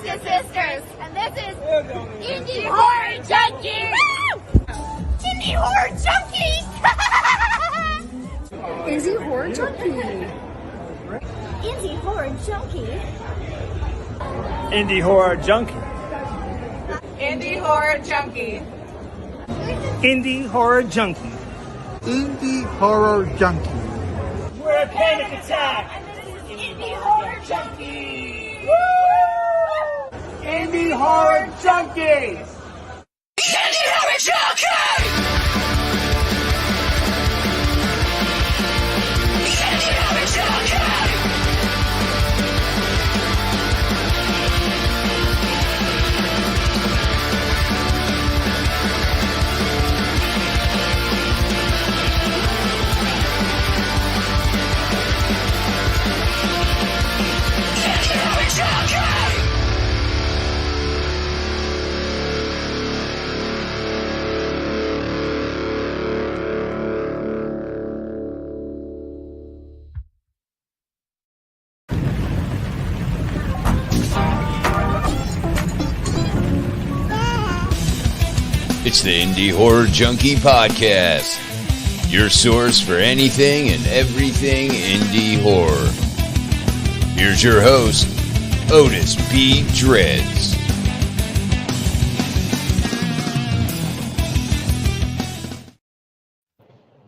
Saska Sisters, and this is Indie Horror Junkies! Indie Horror Junkies! Indie Horror Junkie. Indie Horror Junkie. Indie Horror Junkie. Indie Horror Junkie. Indie Horror Junkie. Indie Horror Junkie. We're a panic attack. And this is Indie Horror Junkies! Indie Horror Junkies. Indie Horror Junkies! Indie Horror Junkies! It's the Indie Horror Junkie Podcast, your source for anything and everything indie horror. Here's your host, Otis B. Dreads.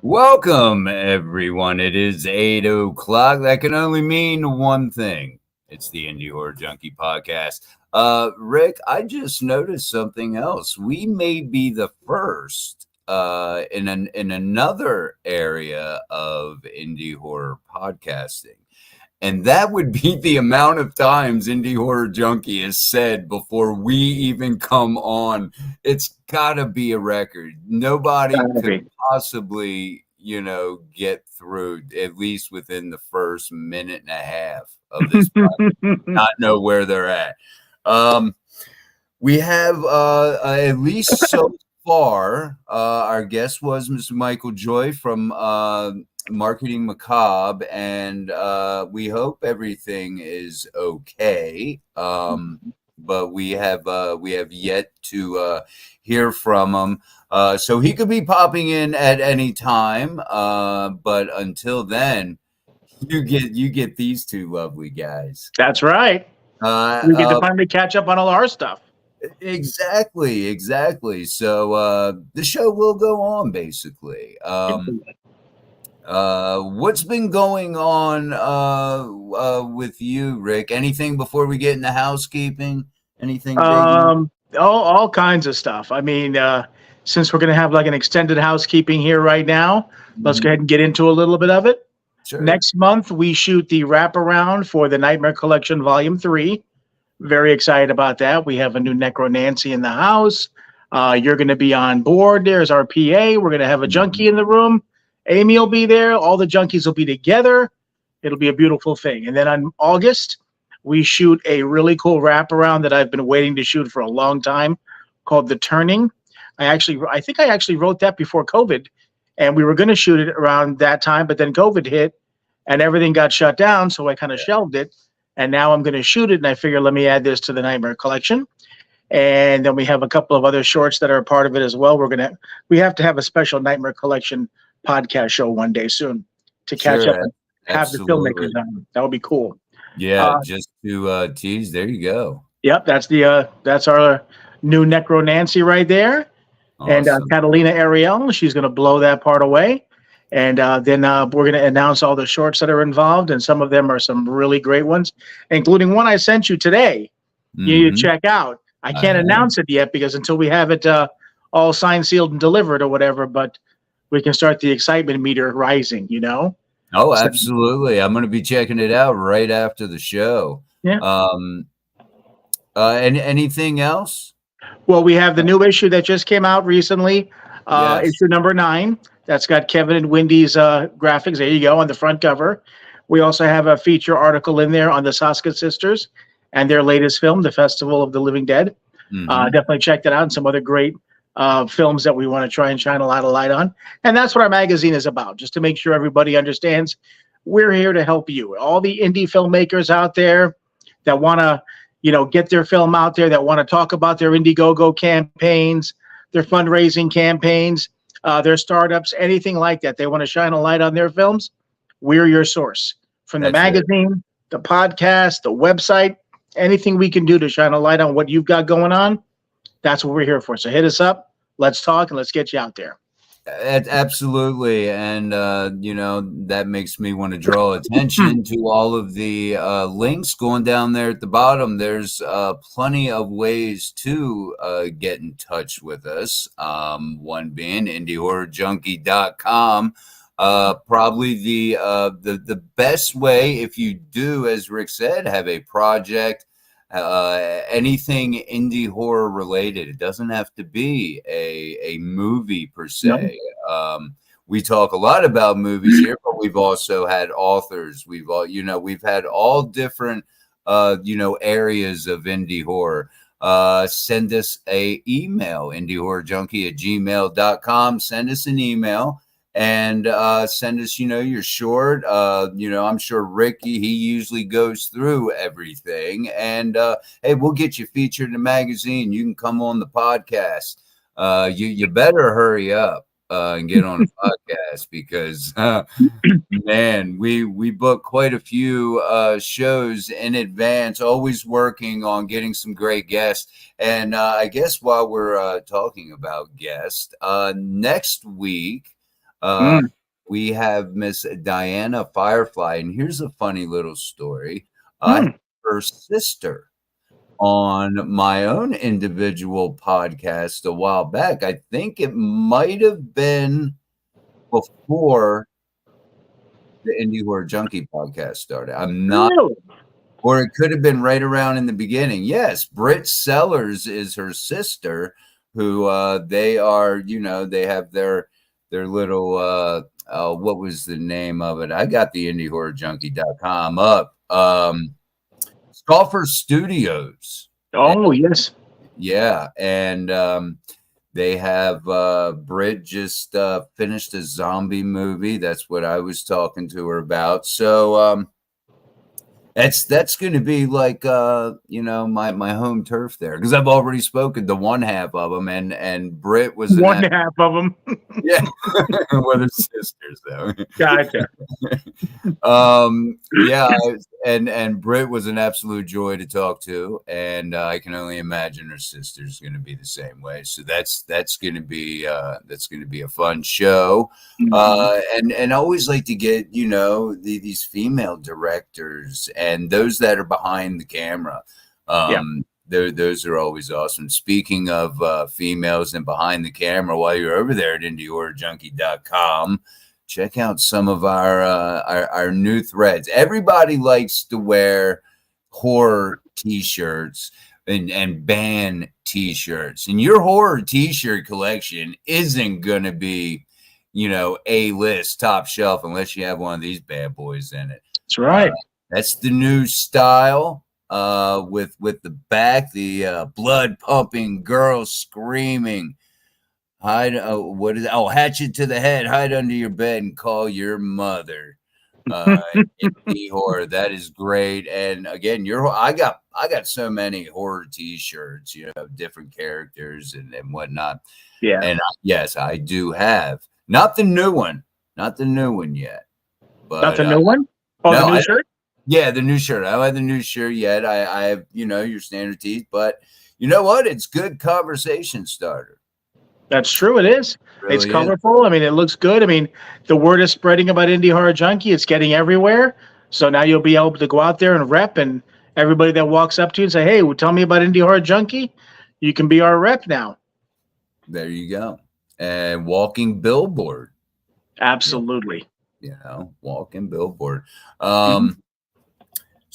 Welcome, everyone. It is 8 o'clock. That can only mean one thing. It's the Indie Horror Junkie Podcast. Rick, I just noticed something else. We may be the first in another area of indie horror podcasting. And that would be the amount of times Indie Horror Junkie has said before we even come on. It's got to be a record. Nobody could possibly, get through, at least within the first minute and a half of this podcast, not know where they're at. We have at least so far, our guest was Mr. Michael Joy from Marketing Macabre, and we hope everything is okay. But we have yet to hear from him. So he could be popping in at any time. But until then, you get these two lovely guys. That's right. We get to finally catch up on all our stuff. Exactly. So the show will go on, basically. What's been going on with you, Rick? Anything before we get into housekeeping? Anything big? All kinds of stuff. I mean, since we're going to have like an extended housekeeping here right now, let's go ahead and get into a little bit of it. Sure. Next month, we shoot the wraparound for the Nightmare Collection Volume 3. Very excited about that. We have a new Necro Nancy in the house. You're going to be on board. There's our PA. We're going to have a junkie in the room. Amy will be there. All the junkies will be together. It'll be a beautiful thing. And then on August, we shoot a really cool wraparound that I've been waiting to shoot for a long time called The Turning. I think I actually wrote that before COVID. And we were going to shoot it around that time, but then COVID hit and everything got shut down. So I kind of shelved it. And now I'm going to shoot it. And I figure, let me add this to the Nightmare Collection. And then we have a couple of other shorts that are a part of it as well. We have to have a special Nightmare Collection podcast show one day soon to catch up and have the filmmakers on. That would be cool. Yeah, just to tease. There you go. Yep, that's our new Necro Nancy right there. Awesome. And Catalina Ariel, she's going to blow that part away. And then we're going to announce all the shorts that are involved, and some of them are some really great ones, including one I sent you today. You need to check out. I can't announce it yet because until we have it all signed, sealed, and delivered or whatever, but we can start the excitement meter rising, Oh, absolutely. I'm going to be checking it out right after the show. Yeah. And anything else? Well, we have the new issue that just came out recently, issue number 9. That's got Kevin and Wendy's graphics. There you go, on the front cover. We also have a feature article in there on the Saska Sisters and their latest film, The Festival of the Living Dead. Definitely check that out, and some other great films that we want to try and shine a lot of light on. And that's what our magazine is about, just to make sure everybody understands we're here to help you. All the indie filmmakers out there that want to, get their film out there, that want to talk about their Indiegogo campaigns, their fundraising campaigns, their startups, anything like that. They want to shine a light on their films. We're your source. From the magazine, the podcast, the website, anything we can do to shine a light on what you've got going on, that's what we're here for. So hit us up. Let's talk and let's get you out there. Absolutely. And, that makes me want to draw attention to all of the links going down there at the bottom. There's plenty of ways to get in touch with us. One being indiehorrorjunkie.com. Probably the best way, if you do, as Rick said, have a project, anything indie horror related. It doesn't have to be a movie per se. No. We talk a lot about movies here, but we've also had authors. We've had all different areas of indie horror. Send us a email, indiehorrorjunkie@gmail.com. Send us an email. And send us, your short. I'm sure Ricky, he usually goes through everything. And hey, we'll get you featured in the magazine. You can come on the podcast. You better hurry up and get on the podcast because, man, we book quite a few shows in advance, always working on getting some great guests. And I guess while we're talking about guests, next week, we have Miss Diana Firefly, and here's a funny little story. Her sister on my own individual podcast a while back. I think it might have been before the Indie Horror Junkie podcast started. I'm not, or it could have been right around in the beginning. Yes, Britt Sellers is her sister, who they are, they have their little what was the name of it? I got the indiehorrorjunkie.com up. Scoffer Studios. Oh, yes. Yeah. And they have Britt just finished a zombie movie. That's what I was talking to her about. So that's going to be like my home turf there, because I've already spoken to one half of them, and Britt was one half of them. Yeah, well, they're sisters though. Gotcha. Yeah, and Britt was an absolute joy to talk to, and I can only imagine her sister's going to be the same way. So that's going to be a fun show. And I always like to get these female directors and those that are behind the camera. Those are always awesome. Speaking of females and behind the camera, while you're over there at indiehorrorjunkie.com, check out some of our new threads. Everybody likes to wear horror t-shirts and band t-shirts, and your horror t-shirt collection isn't going to be A-list, top shelf, unless you have one of these bad boys in it. That's right. That's the new style. With the back, the blood pumping, girl screaming, hide. Hatchet to the head, hide under your bed, and call your mother. Indie horror, that is great. And again, I got so many horror T-shirts, different characters and whatnot. Yeah, and yes, I do have not the new one yet, but not the new one. Oh, no, the new shirt. Yeah, the new shirt. I don't have the new shirt yet. I have, your standard tees, but you know what? It's good conversation starter. That's true. It is. Really it's colorful. I mean, it looks good. I mean, the word is spreading about Indie Horror Junkie. It's getting everywhere. So now you'll be able to go out there and rep, and everybody that walks up to you and say, hey, well, tell me about Indie Horror Junkie. You can be our rep now. There you go. And walking billboard. Absolutely. Walking billboard.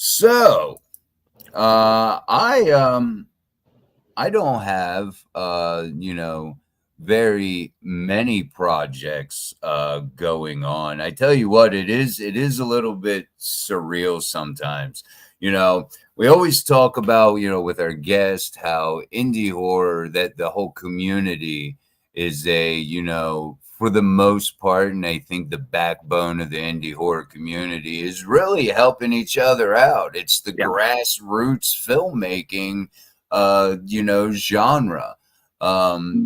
So, I don't have, very many projects going on. I tell you what, it is a little bit surreal sometimes. We always talk about, with our guest, how indie horror, that the whole community is a, for the most part, and I think the backbone of the indie horror community is really helping each other out. It's the grassroots filmmaking, genre.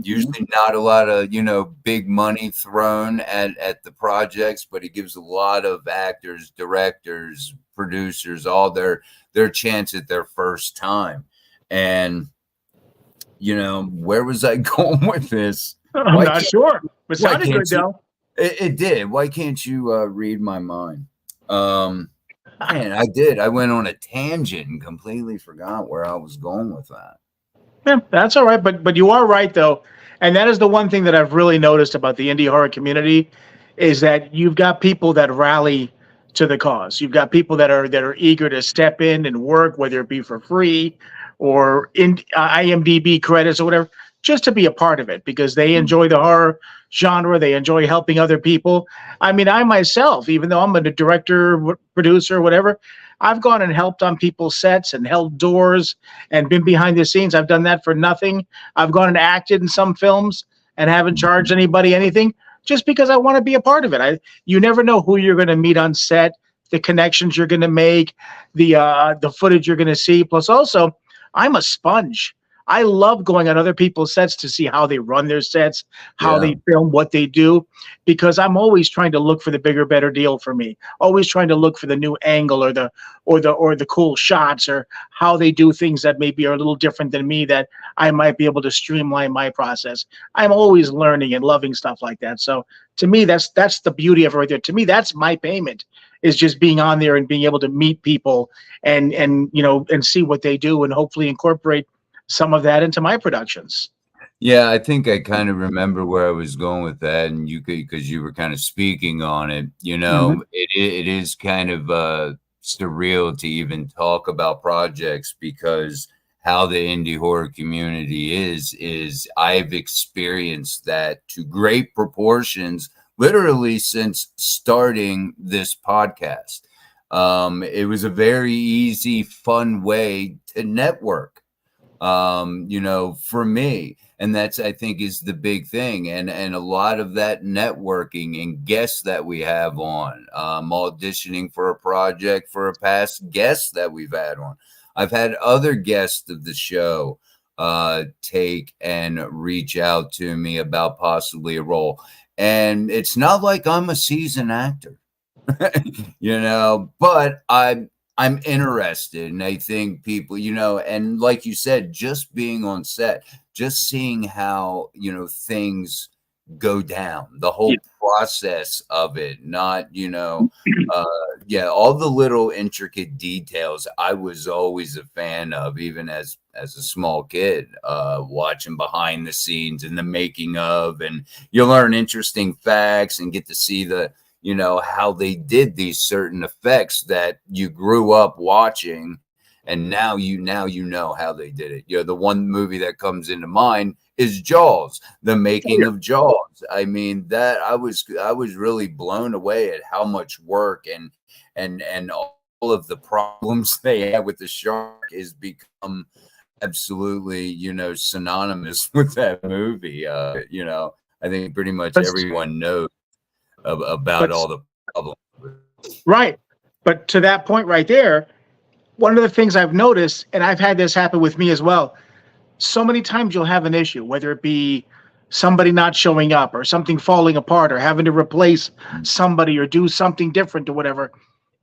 Usually not a lot of, big money thrown at the projects, but it gives a lot of actors, directors, producers, all their chance at their first time. And, where was I going with this? I'm not sure. It sounded good, though. It did. Why can't you read my mind? Man, I did. I went on a tangent and completely forgot where I was going with that. Yeah, that's all right. But you are right, though. And that is the one thing that I've really noticed about the indie horror community is that you've got people that rally to the cause. You've got people that are eager to step in and work, whether it be for free or in IMDb credits or whatever, just to be a part of it because they enjoy the horror genre. They enjoy helping other people. I mean, I myself, even though I'm a director, producer, whatever, I've gone and helped on people's sets and held doors and been behind the scenes. I've done that for nothing. I've gone and acted in some films and haven't charged anybody anything just because I want to be a part of it. You never know who you're going to meet on set, the connections you're going to make, the footage you're going to see. Plus also, I'm a sponge. I love going on other people's sets to see how they run their sets, how they film, what they do, because I'm always trying to look for the bigger, better deal for me. Always trying to look for the new angle or the cool shots or how they do things that maybe are a little different than me that I might be able to streamline my process. I'm always learning and loving stuff like that. So to me, that's the beauty of it right there. To me, that's my payment, is just being on there and being able to meet people and see what they do and hopefully incorporate some of that into my productions. Yeah, I think I kind of remember where I was going with that, and because you were kind of speaking on it. It is kind of surreal to even talk about projects because how the indie horror community is I've experienced that to great proportions, literally since starting this podcast. It was a very easy, fun way to network. For me, and that's, I think, is the big thing. And a lot of that networking and guests that we have on, auditioning for a project for a past guest that we've had on. I've had other guests of the show, take and reach out to me about possibly a role. And it's not like I'm a seasoned actor, but I'm interested, and I think people, and like you said, just being on set, just seeing how, things go down, the whole process of it, not, all the little intricate details I was always a fan of, even as a small kid, watching behind the scenes and the making of, and you learn interesting facts and get to see how they did these certain effects that you grew up watching, and now you know how they did it. The one movie that comes into mind is Jaws, the making of Jaws. I mean, that I was really blown away at how much work and all of the problems they had with the shark is become absolutely, synonymous with that movie. I think pretty much everyone knows about all the problems. Right. But to that point right there, one of the things I've noticed, and I've had this happen with me as well, so many times you'll have an issue, whether it be somebody not showing up or something falling apart or having to replace somebody or do something different or whatever.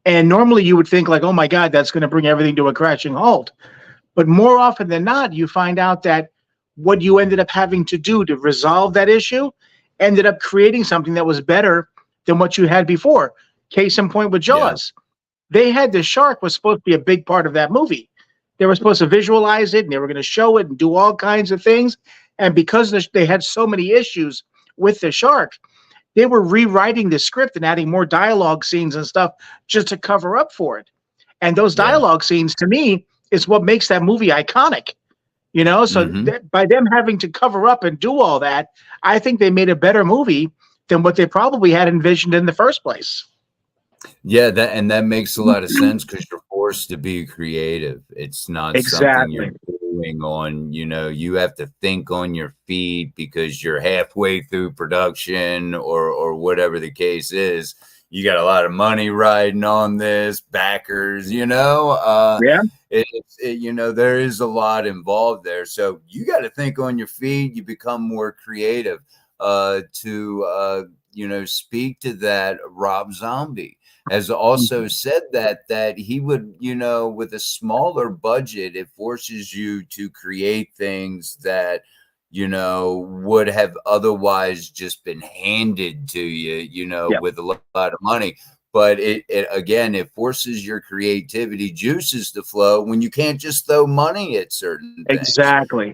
And normally you would think like, oh my God, that's going to bring everything to a crashing halt. But more often than not, you find out that what you ended up having to do to resolve that issue ended up creating something that was better than what you had before. Case in point with Jaws. They had the shark was supposed to be a big part of that movie. They were supposed to visualize it and they were going to show it and do all kinds of things. And because they had so many issues with the shark, they were rewriting the script and adding more dialogue scenes and stuff just to cover up for it. And those dialogue scenes, to me, is what makes that movie iconic. So by them having to cover up and do all that, I think they made a better movie than what they probably had envisioned in the first place. Yeah, that makes a lot of sense because you're forced to be creative. It's not something you're doing on, you have to think on your feet because you're halfway through production or whatever the case is. You got a lot of money riding on this, backers, Yeah. There is a lot involved there. So you got to think on your feet. You become more creative. To speak to that, Rob Zombie has also said that he would, with a smaller budget, it forces you to create things that, would have otherwise just been handed to you, with a lot of money. But it forces your creativity juices to flow when you can't just throw money at certain things. Exactly.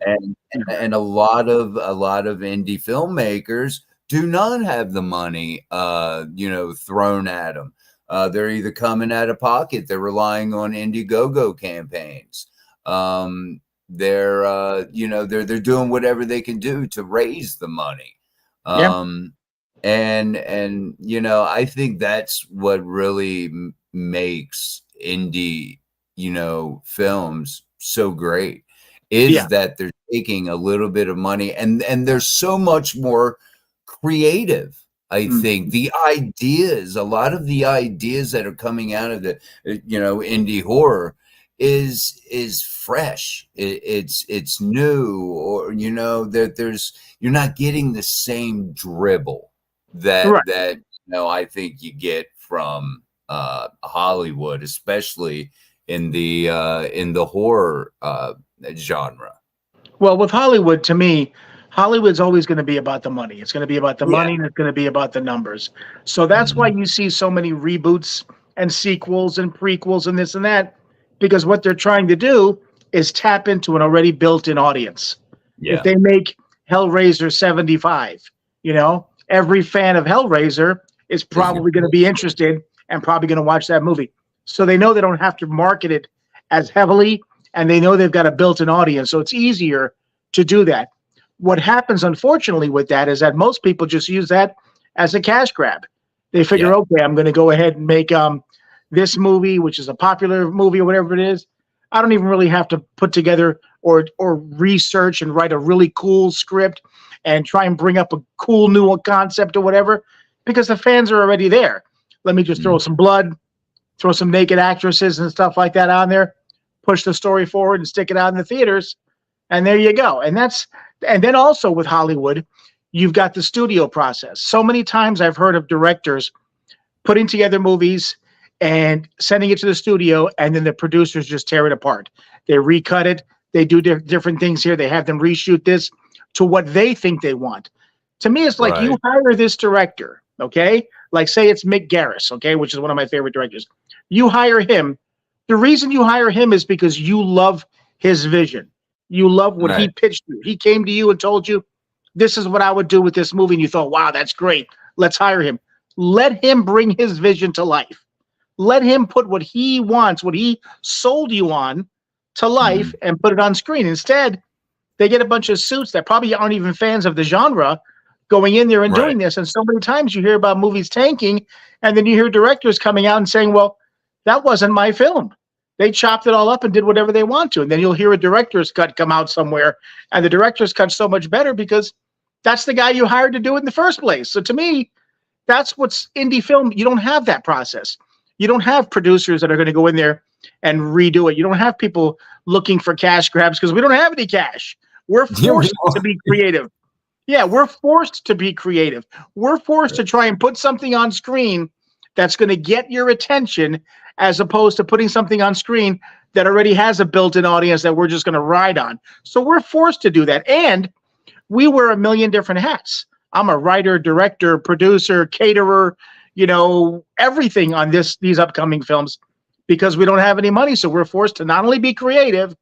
And a lot of indie filmmakers do not have the money, thrown at them. They're either coming out of pocket. They're relying on Indiegogo campaigns. They're doing whatever they can do to raise the money. And I think that's what really makes indie, films so great is that they're taking a little bit of money and they're so much more creative. I think a lot of the ideas that are coming out of the, indie horror is fresh. It's new, or, that you're not getting the same dribble that I think you get from Hollywood, especially in the horror genre. Well, with Hollywood, to me, Hollywood's always going to be about the money. It's going to be about the money, and it's going to be about the numbers. So that's why you see so many reboots and sequels and prequels and this and that, because what they're trying to do is tap into an already built-in audience. If they make Hellraiser 75, every fan of Hellraiser is probably going to be interested and probably going to watch that movie. So they know they don't have to market it as heavily, and they know they've got a built-in audience. So it's easier to do that. What happens, unfortunately, with that is that most people just use that as a cash grab. They figure, okay, I'm going to go ahead and make this movie, which is a popular movie or whatever it is. I don't even really have to put together or research and write a really cool script and try and bring up a cool new concept or whatever, because the fans are already there. Let me just throw some blood, throw some naked actresses and stuff like that on there, push the story forward and stick it out in the theaters, and there you go. And then also with Hollywood, you've got the studio process. So many times I've heard of directors putting together movies and sending it to the studio, and then the producers just tear it apart. They recut it. They do different things here. They have them reshoot this to what they think they want. To me, it's like you hire this director, okay? Like say it's Mick Garris, okay, which is one of my favorite directors. You hire him. The reason you hire him is because you love his vision. You love what he pitched you. He came to you and told you, this is what I would do with this movie. And you thought, wow, that's great. Let's hire him. Let him bring his vision to life. Let him put what he wants, what he sold you on, to life and put it on screen. Instead, they get a bunch of suits that probably aren't even fans of the genre going in there and doing this. And so many times you hear about movies tanking, and then you hear directors coming out and saying, well, that wasn't my film. They chopped it all up and did whatever they want to. And then you'll hear a director's cut come out somewhere, and the director's cut's so much better because that's the guy you hired to do it in the first place. So to me, that's what's indie film. You don't have that process. You don't have producers that are going to go in there and redo it. You don't have people looking for cash grabs because we don't have any cash. We're forced to be creative. Yeah, we're forced to be creative. We're forced to try and put something on screen that's going to get your attention, as opposed to putting something on screen that already has a built-in audience that we're just going to ride on. So we're forced to do that. And we wear a million different hats. I'm a writer, director, producer, caterer, everything on these upcoming films, because we don't have any money. So we're forced to not only be creative,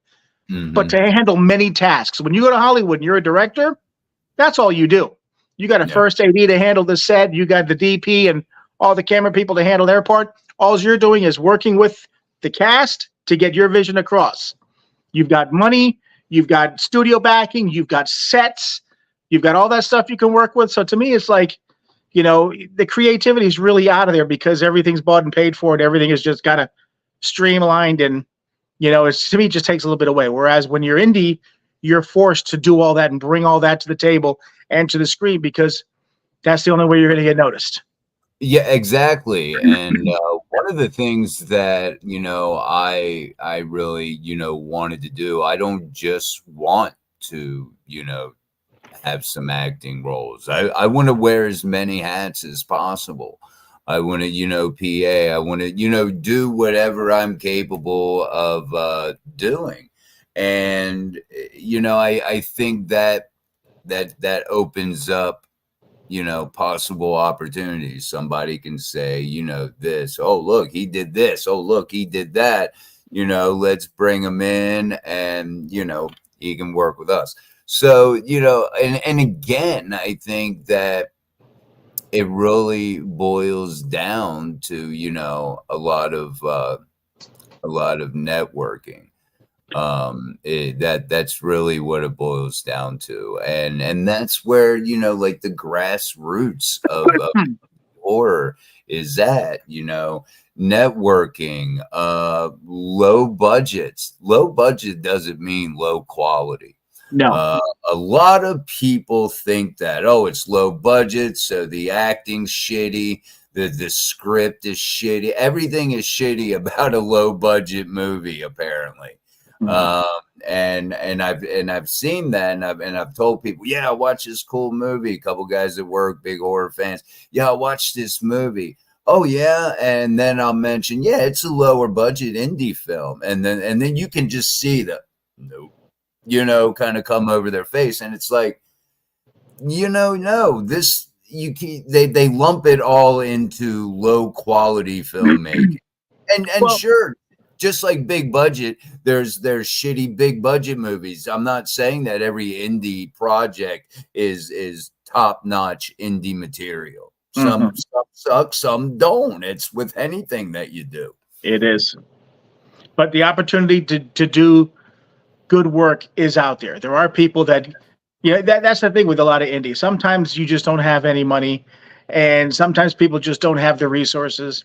but to handle many tasks. When you go to Hollywood and you're a director, that's all you do. You got a first AD to handle the set. You got the DP and all the camera people to handle their part. All you're doing is working with the cast to get your vision across. You've got money, you've got studio backing, you've got sets, you've got all that stuff you can work with. So to me, it's like, the creativity is really out of there because everything's bought and paid for, and everything is just kind of streamlined and, It's, to me, it just takes a little bit away. Whereas when you're indie, you're forced to do all that and bring all that to the table and to the screen, because that's the only way you're going to get noticed. Yeah, exactly. And one of the things that, I really, wanted to do, I don't just want to, have some acting roles. I want to wear as many hats as possible. I want to, PA. I want to, do whatever I'm capable of doing. And, I think that opens up, possible opportunities. Somebody can say, this, oh, look, he did this. Oh, look, he did that. Let's bring him in and, he can work with us. So, and again, I think that it really boils down to, a lot of networking. That's really what it boils down to. And that's where, like the grassroots of horror is at, networking, low budgets. Low budget doesn't mean low quality. No. A lot of people think that, oh, it's low budget, so the acting's shitty, the script is shitty. Everything is shitty about a low budget movie, apparently. And I've seen that, and I've told people, yeah, watch this cool movie. A couple guys at work, big horror fans. Yeah, watch this movie. Oh yeah, and then I'll mention, yeah, it's a lower budget indie film, and then you can just see the nope, kind of come over their face, and it's like, no, this they lump it all into low quality filmmaking, and well, sure. Just like big budget, there's shitty big budget movies. I'm not saying that every indie project is top notch indie material. Some suck, some don't. It's with anything that you do. It is, but the opportunity to do good work is out there. There are people that, that's the thing with a lot of indie. Sometimes you just don't have any money, and sometimes people just don't have the resources.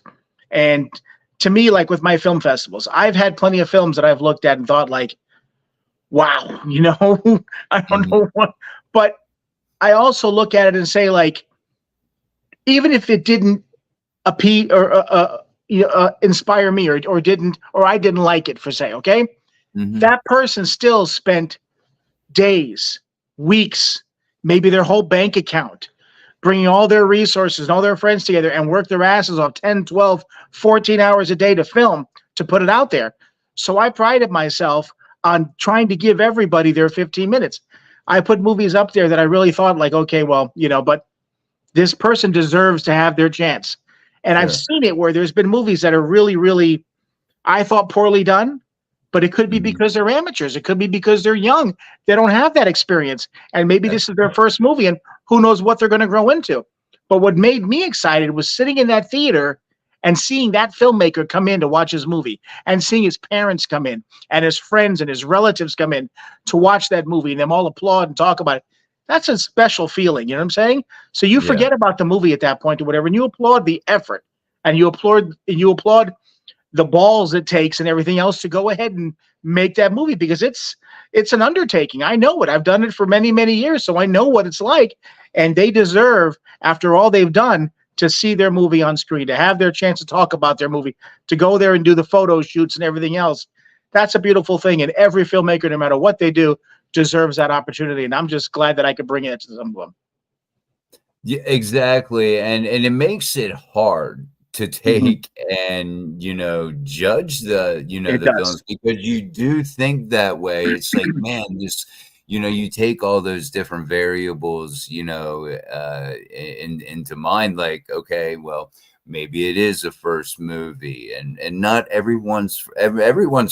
And to me, like with my film festivals, I've had plenty of films that I've looked at and thought like, wow, I don't know what, but I also look at it and say, like, even if it didn't appeal or inspire me or I didn't like it, for say, okay, that person still spent days, weeks, maybe their whole bank account, bringing all their resources and all their friends together and work their asses off 10, 12, 14 hours a day to film, to put it out there. So I prided myself on trying to give everybody their 15 minutes. I put movies up there that I really thought like, okay, well, but this person deserves to have their chance. And I've seen it where there's been movies that are really, really, I thought, poorly done, but it could be because they're amateurs. It could be because they're young. They don't have that experience. And maybe this is their first movie, and who knows what they're going to grow into. But what made me excited was sitting in that theater and seeing that filmmaker come in to watch his movie, and seeing his parents come in and his friends and his relatives come in to watch that movie, and them all applaud and talk about it. That's a special feeling. You know what I'm saying? So you forget about the movie at that point or whatever, and you applaud the effort, and you applaud the balls it takes and everything else to go ahead and make that movie, because it's an undertaking. I know it. I've done it for many, many years, so I know what it's like. And they deserve, after all they've done, to see their movie on screen, to have their chance to talk about their movie, to go there and do the photo shoots and everything else. That's a beautiful thing. And every filmmaker, no matter what they do, deserves that opportunity. And I'm just glad that I could bring it to some of them. Yeah, exactly. And it makes it hard to take and judge the the films, because you do think that way. It's like, man, this you take all those different variables into mind, like, okay, well, maybe it is a first movie, and not everyone's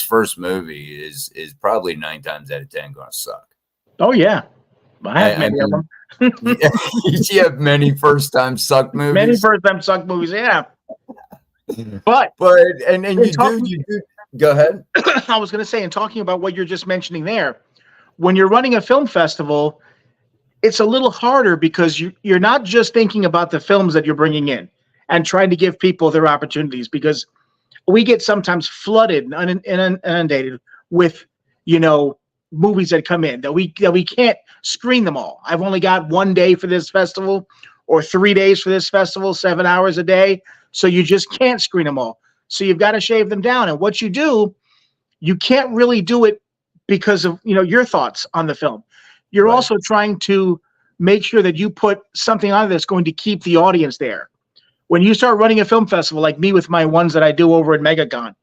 first movie is probably 9 times out of 10 gonna suck. Oh yeah, I have many of them. You have many first-time suck movies. Many first-time suck movies, yeah. But and you do. Go ahead. I was going to say, and talking about what you're just mentioning there, when you're running a film festival, it's a little harder because you're not just thinking about the films that you're bringing in and trying to give people their opportunities. Because we get sometimes flooded and inundated with, movies that come in that we can't screen them all. I've only got 1 day for this festival or 3 days for this festival, 7 hours a day. So you just can't screen them all. So you've got to shave them down. And what you do, you can't really do it because of, your thoughts on the film. You're also trying to make sure that you put something on that's going to keep the audience there. When you start running a film festival like me with my ones that I do over at MegaCon,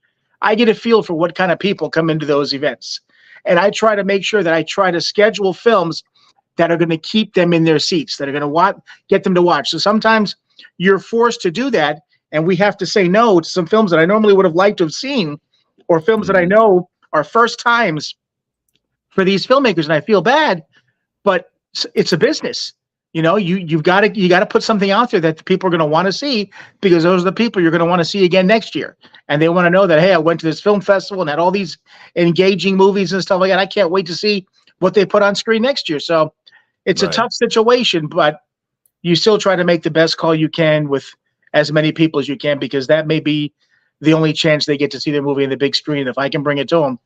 I get a feel for what kind of people come into those events. And I try to make sure that I try to schedule films that are going to keep them in their seats, that are going to get them to watch. So sometimes you're forced to do that, and we have to say no to some films that I normally would have liked to have seen, or films that I know are first times for these filmmakers, and I feel bad, but it's a business. You've got to put something out there that the people are going to want to see, because those are the people you're going to want to see again next year. And they want to know that, hey, I went to this film festival and had all these engaging movies and stuff like that. I can't wait to see what they put on screen next year. So it's a tough situation, but you still try to make the best call you can with as many people as you can, because that may be the only chance they get to see their movie in the big screen. If I can bring it to them,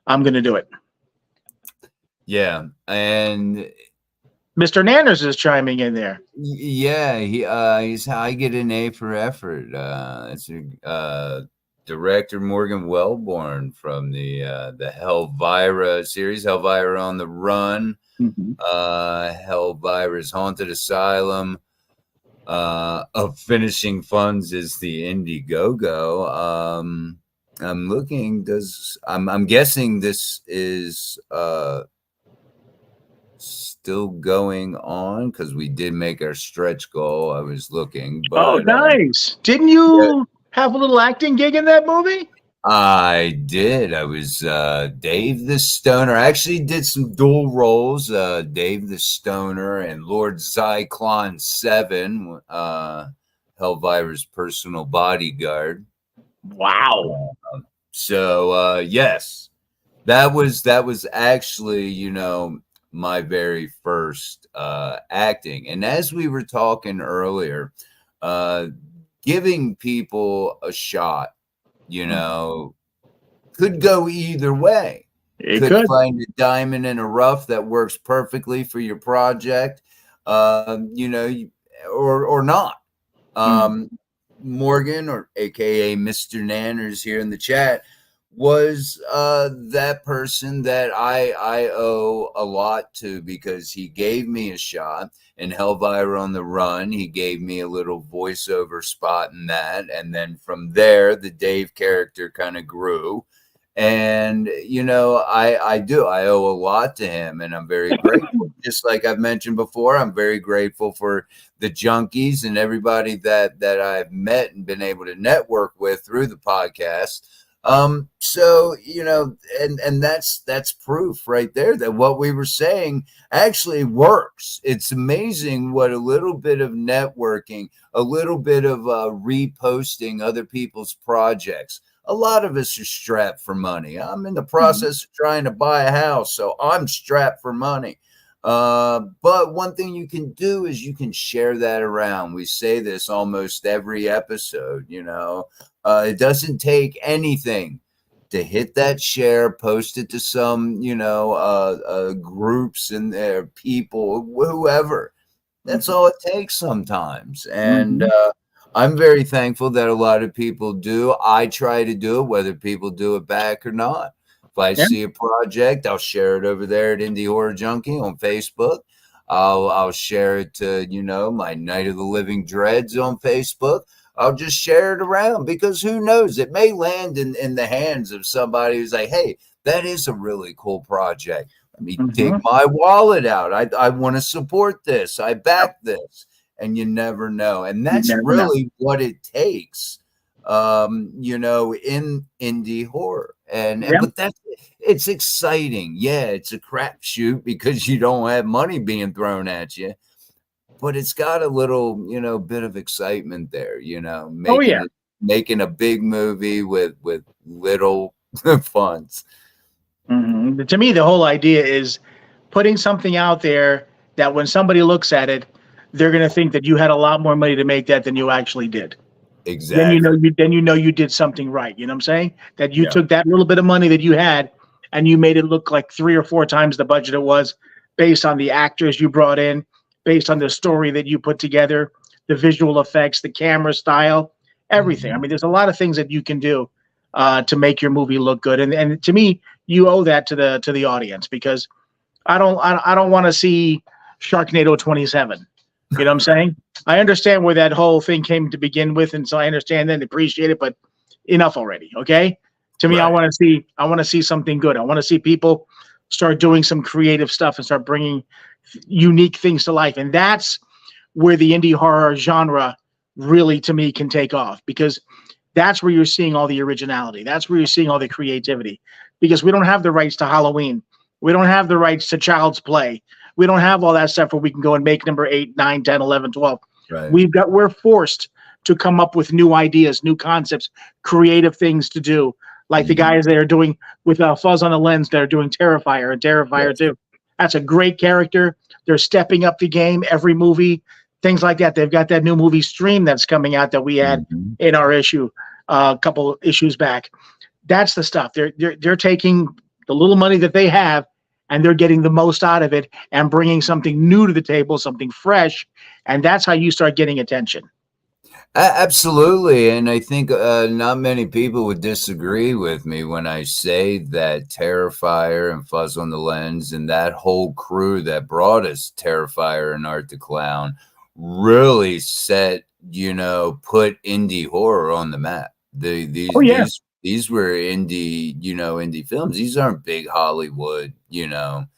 I'm going to do it. Yeah. And Mr. Nanners is chiming in there. Yeah, he's I get an A for effort. It's director Morgan Wellborn from the Helvira series, Helvira on the Run, Helvira's Haunted Asylum. Of Finishing Funds is the Indiegogo. I'm looking. I'm guessing this is still going on, because we did make our stretch goal. I was looking. But, nice. Didn't you have a little acting gig in that movie? I did. I was Dave the Stoner. I actually did some dual roles. Dave the Stoner and Lord Zyklon 7, Helvira's personal bodyguard. Wow. So yes, that was actually, my very first acting. And as we were talking earlier, giving people a shot, could go either way. It could find a diamond in a rough that works perfectly for your project, or not. Morgan, or AKA Mr. Nanners here in the chat, was that person that I owe a lot to, because he gave me a shot in Helvira on the Run. He gave me a little voiceover spot in that, and then from there the Dave character kind of grew. And I owe a lot to him, and I'm very grateful. Just like I've mentioned before, I'm very grateful for the Junkies and everybody that I've met and been able to network with through the podcast. So, and that's proof right there that what we were saying actually works. It's amazing what a little bit of networking, a little bit of reposting other people's projects. A lot of us are strapped for money. I'm in the process of trying to buy a house, so I'm strapped for money. But one thing you can do is you can share that around. We say this almost every episode, it doesn't take anything to hit that share, post it to some, groups and their people, whoever. That's all it takes sometimes. And I'm very thankful that a lot of people do. I try to do it, whether people do it back or not. If I see a project, I'll share it over there at Indie Horror Junkie on Facebook. I'll share it to, my Night of the Living Dreads on Facebook. I'll just share it around, because who knows? It may land in the hands of somebody who's like, hey, that is a really cool project. Let me take my wallet out. I want to support this. I back this. And you never know. And that's really what it takes, in indie horror. But it's exciting. Yeah, it's a crapshoot because you don't have money being thrown at you. But it's got a little, bit of excitement there, making a big movie with little funds. To me, the whole idea is putting something out there that when somebody looks at it, they're going to think that you had a lot more money to make that than you actually did. Exactly. then you know you did something right. You know what I'm saying? That you Yeah. took that little bit of money that you had and you made it look like 3 or 4 times the budget it was, based on the actors you brought in, based on the story that you put together, the visual effects, the camera style, everything. I mean, there's a lot of things that you can do to make your movie look good. And to me, you owe that to the audience, because I don't want to see Sharknado 27. You know what I'm saying? I understand where that whole thing came to begin with, and so I understand and appreciate it, but enough already, okay? To me, Right. I want to see something good. I want to see people start doing some creative stuff and start bringing unique things to life. And that's where the indie horror genre really, to me, can take off, because that's where you're seeing all the originality. That's where you're seeing all the creativity, because we don't have the rights to Halloween. We don't have the rights to Child's Play. We don't have all that stuff where we can go and make number 8, 9, 10, 11, 12. Right. We're forced to come up with new ideas, new concepts, creative things to do. Like the guys that are doing with Fuzz on the Lens, that are doing Terrifier and Terrifier 2. That's a great character. They're stepping up the game every movie, things like that. They've got that new movie Stream that's coming out that we had in our issue a couple issues back. That's the stuff. They're taking the little money that they have, and they're getting the most out of it and bringing something new to the table, something fresh. And that's how you start getting attention. Absolutely. And I think not many people would disagree with me when I say that Terrifier and Fuzz on the Lens and that whole crew that brought us Terrifier and Art the Clown really put indie horror on the map. These were indie films. These aren't big Hollywood,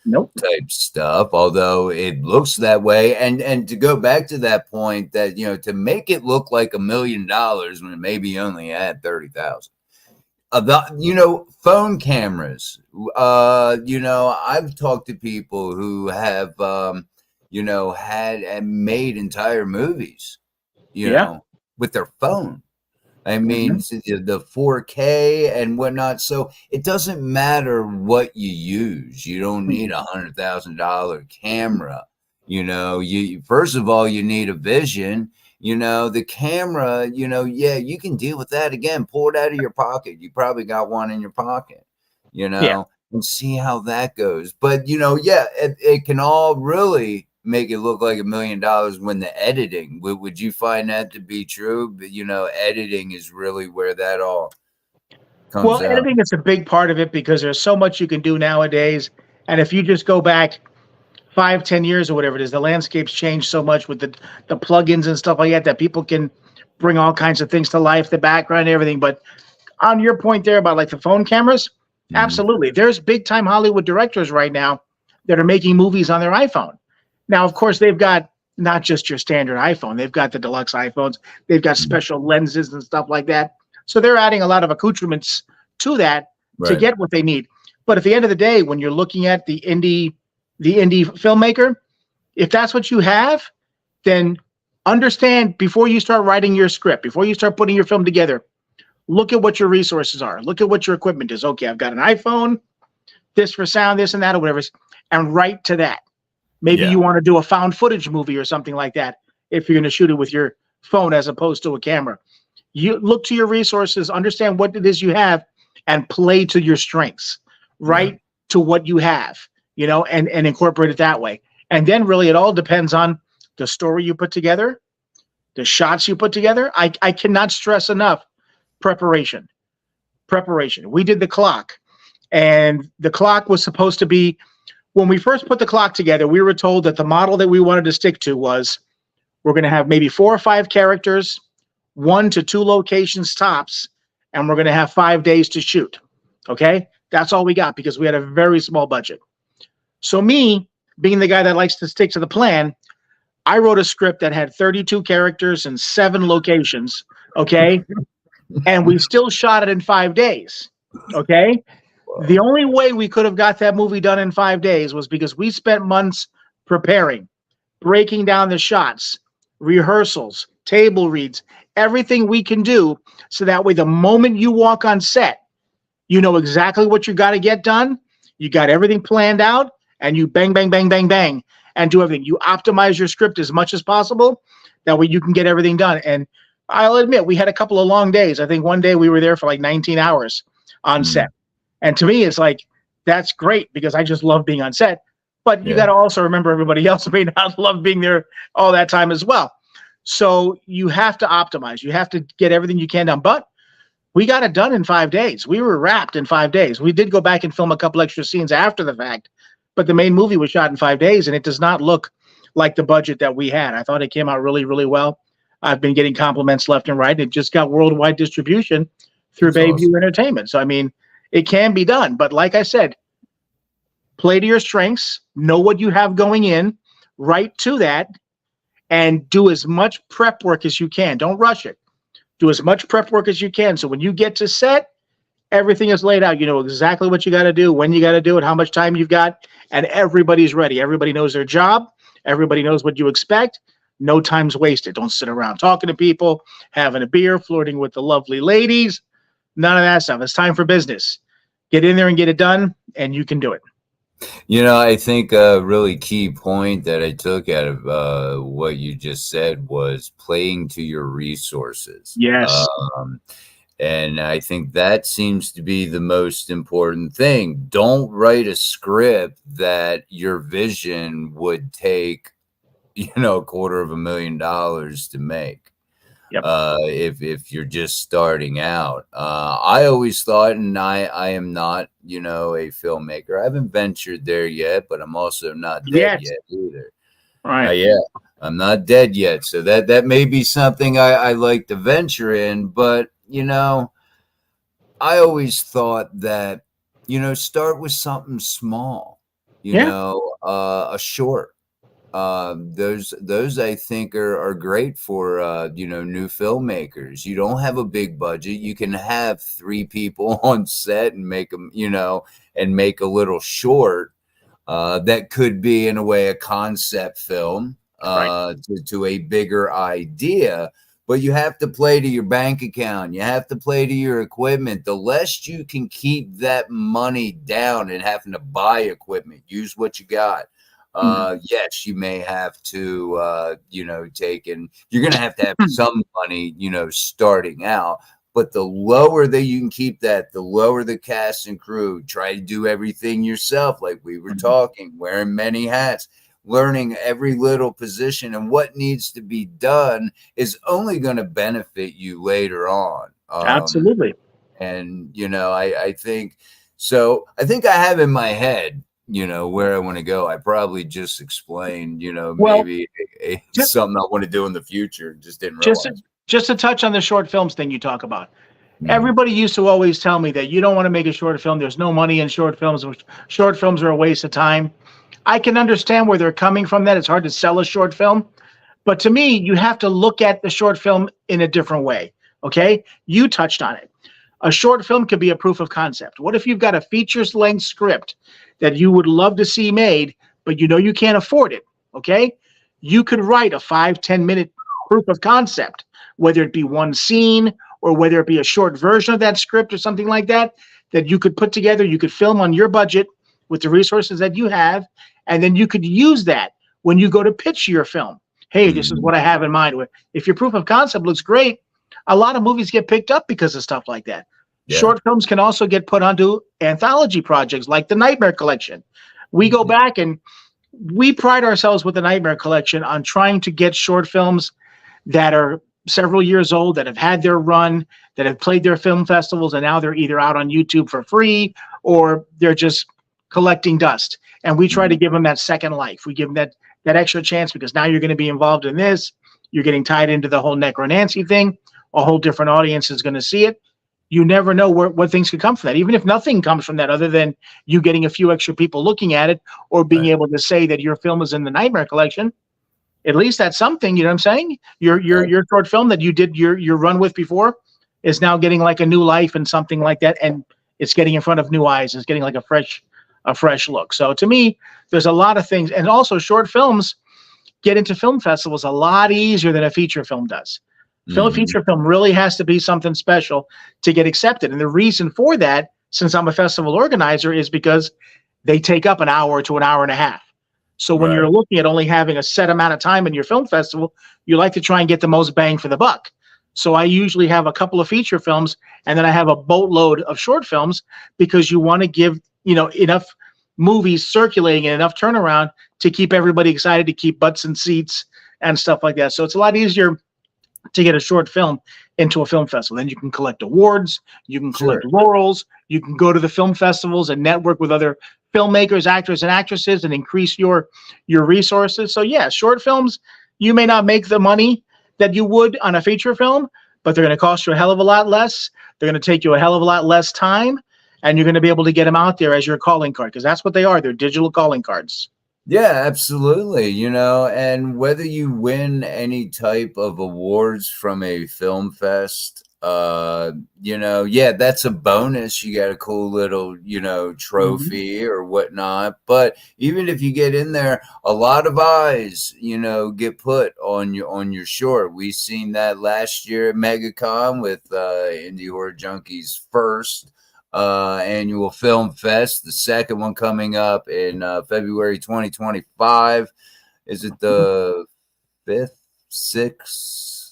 Nope. type stuff, although it looks that way. And to go back to that point, that, to make it look like $1 million when it maybe only had 30,000. Phone cameras. I've talked to people who have, had and made entire movies, with their phone. I mean, the 4K and whatnot. So it doesn't matter what you use. You don't need $100,000 camera. First of all, you need a vision. The camera, you can deal with that. Again, pull it out of your pocket. You probably got one in your pocket, and see how that goes. But, it can all really make it look like $1 million when the editing. Would you find that to be true? But, editing is really where that all comes out. Editing is a big part of it, because there's so much you can do nowadays. And if you just go back 5-10 years or whatever it is, the landscape's changed so much with the plugins and stuff like that people can bring all kinds of things to life, the background and everything. But on your point there about like the phone cameras, absolutely. There's big time Hollywood directors right now that are making movies on their iPhone. Now, of course, they've got not just your standard iPhone. They've got the deluxe iPhones. They've got special lenses and stuff like that. So they're adding a lot of accoutrements to that to get what they need. But at the end of the day, when you're looking at the indie filmmaker, if that's what you have, then understand, before you start writing your script, before you start putting your film together, look at what your resources are. Look at what your equipment is. Okay, I've got an iPhone, this for sound, this and that, or whatever, and write to that. Maybe you want to do a found footage movie or something like that if you're going to shoot it with your phone as opposed to a camera. You look to your resources, understand what it is you have, and play to your strengths. Write to what you have, and incorporate it that way. And then really it all depends on the story you put together, the shots you put together. I cannot stress enough preparation. We did the clock, and the clock was supposed to be, when we first put the clock together, we were told that the model that we wanted to stick to was, we're going to have maybe 4 or 5 characters, 1 to 2 locations tops, and we're going to have 5 days to shoot. Okay? That's all we got, because we had a very small budget. So me, being the guy that likes to stick to the plan, I wrote a script that had 32 characters and 7 locations. Okay? And we still shot it in 5 days. Okay? The only way we could have got that movie done in 5 days was because we spent months preparing, breaking down the shots, rehearsals, table reads, everything we can do, so that way the moment you walk on set, you know exactly what you got to get done. You got everything planned out, and you bang, bang, bang, bang, bang, and do everything. You optimize your script as much as possible. That way you can get everything done. And I'll admit, we had a couple of long days. I think one day we were there for like 19 hours on set. And to me, it's like, that's great because I just love being on set. But you got to also remember everybody else may not love being there all that time as well. So you have to optimize. You have to get everything you can done. But we got it done in 5 days. We were wrapped in 5 days. We did go back and film a couple extra scenes after the fact. But the main movie was shot in 5 days, and it does not look like the budget that we had. I thought it came out really, really well. I've been getting compliments left and right. It just got worldwide distribution through Bayview Entertainment. So, I mean, it can be done. But like I said, play to your strengths, know what you have going in, right to that, and do as much prep work as you can. Don't rush it. Do as much prep work as you can. So when you get to set, everything is laid out. You know exactly what you got to do, when you got to do it, how much time you've got, and everybody's ready. Everybody knows their job. Everybody knows what you expect. No time's wasted. Don't sit around talking to people, having a beer, flirting with the lovely ladies. None of that stuff. It's time for business. Get in there and get it done, and you can do it. You know, I think a really key point that I took out of what you just said was playing to your resources. Yes. And I think that seems to be the most important thing. Don't write a script that your vision would take, you know, $250,000 to make. Yep. If you're just starting out. I always thought, and I am not, you know, a filmmaker. I haven't ventured there yet, but I'm also not dead yet either. Right. I'm not dead yet. So that may be something I like to venture in. But, you know, I always thought that, you know, start with something small, you know, a short. Those I think are great for, you know, new filmmakers. You don't have a big budget. You can have 3 people on set and make them, you know, and make a little short that could be in a way a concept film to a bigger idea. But you have to play to your bank account. You have to play to your equipment. The less you can keep that money down and having to buy equipment, use what you got. Yes, you may have to, you know, you're going to have some money, you know, starting out, but the lower that you can keep that, the lower the cast and crew. Try to do everything yourself. Like we were talking, wearing many hats, learning every little position, and what needs to be done is only going to benefit you later on. Absolutely. And, you know, I think I have in my head, you know, where I want to go. I probably just explained, you know, maybe something I want to do in the future. Just didn't realize. Just to touch on the short films thing you talk about. Everybody used to always tell me that you don't want to make a short film. There's no money in short films. Short films are a waste of time. I can understand where they're coming from. That it's hard to sell a short film. But to me, you have to look at the short film in a different way. Okay? You touched on it. A short film could be a proof of concept. What if you've got a features-length script that you would love to see made, but you know you can't afford it, okay? You could write a 5-10 minute proof of concept, whether it be one scene or whether it be a short version of that script or something like that, that you could put together. You could film on your budget with the resources that you have, and then you could use that when you go to pitch your film. Hey, this is what I have in mind. If your proof of concept looks great, a lot of movies get picked up because of stuff like that. Short films can also get put onto anthology projects like the Nightmare Collection. We go back and we pride ourselves with the Nightmare Collection on trying to get short films that are several years old, that have had their run, that have played their film festivals, and now they're either out on YouTube for free or they're just collecting dust. And we try to give them that second life. We give them that extra chance because now you're going to be involved in this. You're getting tied into the whole necronancy thing. A whole different audience is going to see it. You never know what things could come from that. Even if nothing comes from that other than you getting a few extra people looking at it or being able to say that your film is in the Nightmare Collection, at least that's something, you know what I'm saying? Your short film that you did your run with before is now getting like a new life and something like that. And it's getting in front of new eyes. It's getting like a fresh look. So to me, there's a lot of things. And also short films get into film festivals a lot easier than a feature film does. Feature film really has to be something special to get accepted. And the reason for that, since I'm a festival organizer, is because they take up an hour to an hour and a half. So when you're looking at only having a set amount of time in your film festival, you like to try and get the most bang for the buck. So I usually have a couple of feature films, and then I have a boatload of short films, because you want to give, enough movies circulating and enough turnaround to keep everybody excited, to keep butts in seats and stuff like that. So it's a lot easier to get a short film into a film festival. Then you can collect awards, you can collect laurels, you can go to the film festivals and network with other filmmakers, actors, and actresses, and increase your resources. So yeah, short films, you may not make the money that you would on a feature film, but they're going to cost you a hell of a lot less. They're going to take you a hell of a lot less time, and you're going to be able to get them out there as your calling card, because that's what they are. They're digital calling cards. Yeah, absolutely. And whether you win any type of awards from a film fest, that's a bonus. You got a cool little, trophy or whatnot. But even if you get in there, a lot of eyes, get put on your short. We seen that last year at MegaCon with Indie Horror Junkies' first annual film fest, the second one coming up in February 2025. Is it the 5th, 6th?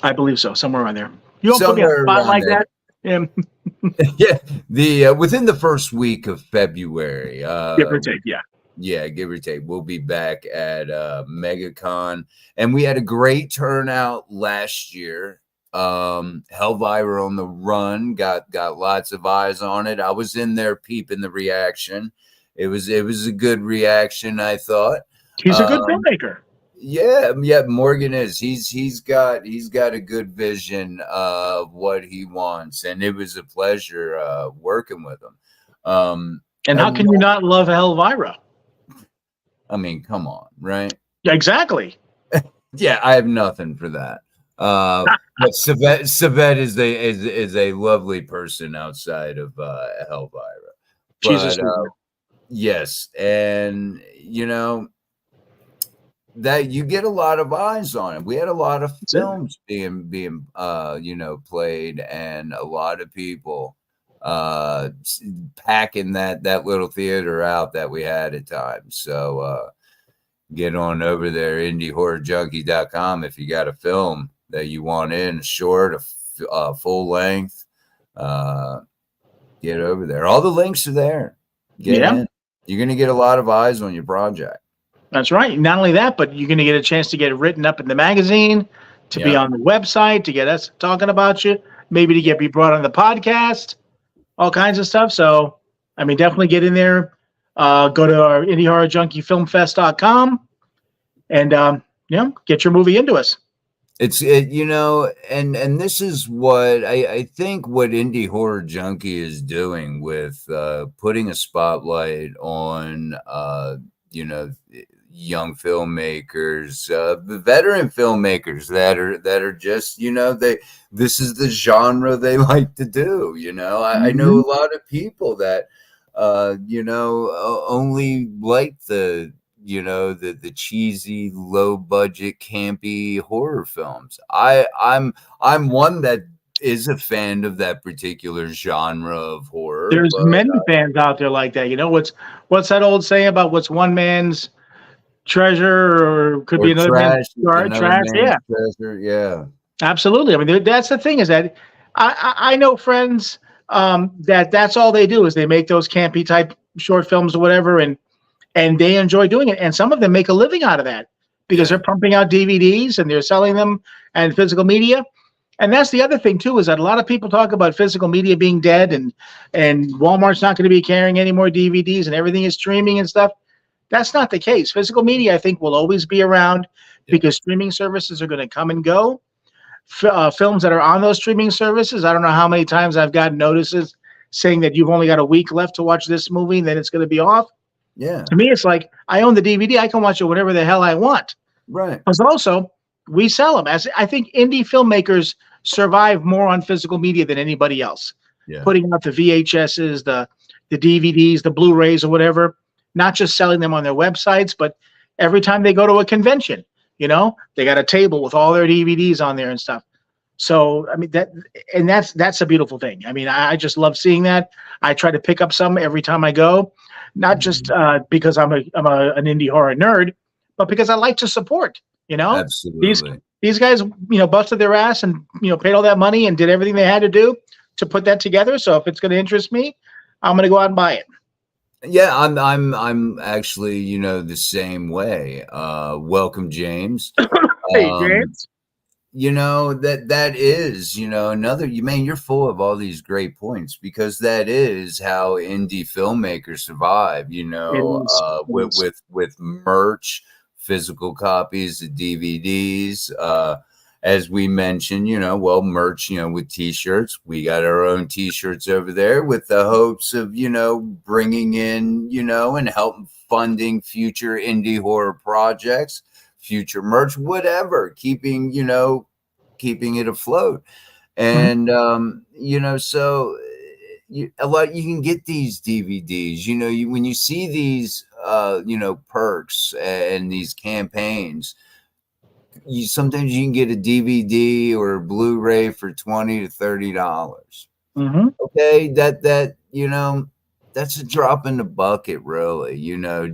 I believe so, somewhere around there. You don't put me Somewhere on a spot like there. that. Yeah, the within the first week of February, Give or take, yeah. Yeah, give or take. We'll be back at MegaCon, and we had a great turnout last year. Hellfire on the Run got lots of eyes on it. I was in there peeping the reaction. It was a good reaction, I thought. He's a good filmmaker. Yeah, Morgan is. He's got a good vision of what he wants, and it was a pleasure working with him. And how can you not love Elvira? I mean, come on, right? Exactly. Yeah, I have nothing for that. But Savette is a lovely person outside of Elvira. She's a sweetheart. Yes, and that you get a lot of eyes on it. We had a lot of films being played, and a lot of people packing that little theater out that we had at times. So get on over there, indiehorrorjunkie.com, if you got a film that you want in, short, a full length. Get over there. All the links are there. Get in. You're going to get a lot of eyes on your project. That's right. Not only that, but you're going to get a chance to get it written up in the magazine, to be on the website, to get us talking about you, maybe to be brought on the podcast, all kinds of stuff. So, I mean, definitely get in there. Go to our indiehorrorjunkiefilmfest.com and, get your movie into us. And this is what I think what Indie Horror Junkie is doing with putting a spotlight on, young filmmakers, veteran filmmakers that are just, this is the genre they like to do. I know a lot of people that, only like the cheesy, low budget, campy horror films. I'm one that is a fan of that particular genre of horror. There's many fans out there like that. What's that old saying about what's one man's treasure, or could be another man's trash? Yeah, treasure. Yeah, absolutely. I mean, that's the thing, is that I know friends that's all they do, is they make those campy type short films or whatever, and they enjoy doing it. And some of them make a living out of that because they're pumping out DVDs and they're selling them and physical media. And that's the other thing too, is that a lot of people talk about physical media being dead and Walmart's not going to be carrying any more DVDs and everything is streaming and stuff. That's not the case. Physical media, I think, will always be around because streaming services are going to come and go. Films that are on those streaming services, I don't know how many times I've gotten notices saying that you've only got a week left to watch this movie and then it's going to be off. Yeah. To me, it's like, I own the DVD. I can watch it whatever the hell I want. Right. Because also, we sell them. As I think indie filmmakers survive more on physical media than anybody else. Yeah. Putting out the VHSs, the DVDs, the Blu-rays or whatever, not just selling them on their websites, but every time they go to a convention, they got a table with all their DVDs on there and stuff. So, I mean, that's a beautiful thing. I mean, I just love seeing that. I try to pick up some every time I go. Not just because I'm an indie horror nerd, but because I like to support. Absolutely. these guys, busted their ass and, paid all that money and did everything they had to do to put that together. So if it's going to interest me, I'm going to go out and buy it. Yeah, I'm actually, the same way. Welcome, James. Hey, James. That is, another, you're full of all these great points, because that is how indie filmmakers survive, with merch, physical copies, the DVDs, as we mentioned, merch, with t-shirts. We got our own t-shirts over there with the hopes of, bringing in, and helping funding future indie horror projects, future merch, whatever, keeping it afloat. And, so you can get these DVDs, when you see these, perks and these campaigns, sometimes you can get a DVD or a Blu-ray for $20 to $30. Okay, that's a drop in the bucket, really.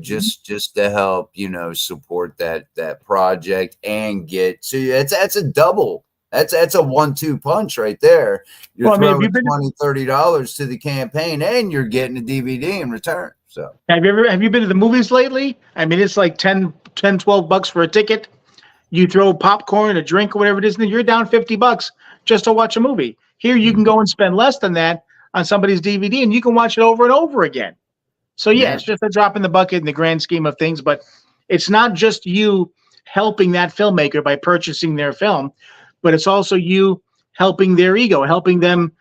Just to help support that project and get. So that's a double. That's a 1-2 punch right there. You're throwing $20, $30 to the campaign, and you're getting a DVD in return. So have you been to the movies lately? I mean, it's like $10-$12 for a ticket. You throw popcorn, a drink, or whatever it is, and then you're down $50 just to watch a movie. Here, you can go and spend less than that on somebody's DVD, and you can watch it over and over again. So, it's just a drop in the bucket in the grand scheme of things, but it's not just you helping that filmmaker by purchasing their film, but it's also you helping their ego, helping them